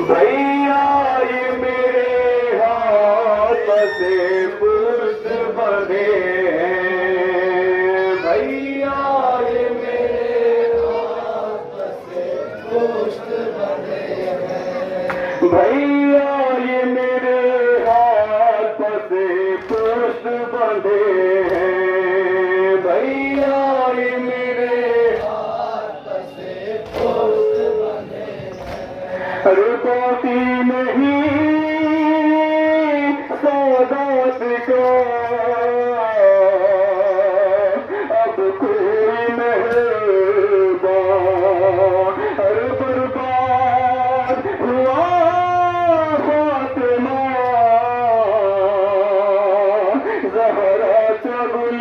भैया ये मेरे हाथ से पुष्ट बंधे हैं, भैया ये मेरे हाथ से पुष्ट बंधे हैं, भैया ये मेरे हाथ से पुष्ट बंधे हैं, भैया ये मेरे हाथ से पुष्ट बंधे हैं। अरे बाकी नहीं सौगात का अब कोई मेहरबान, अरे बर्बाद हुआ फातिमा ज़हरा चगुल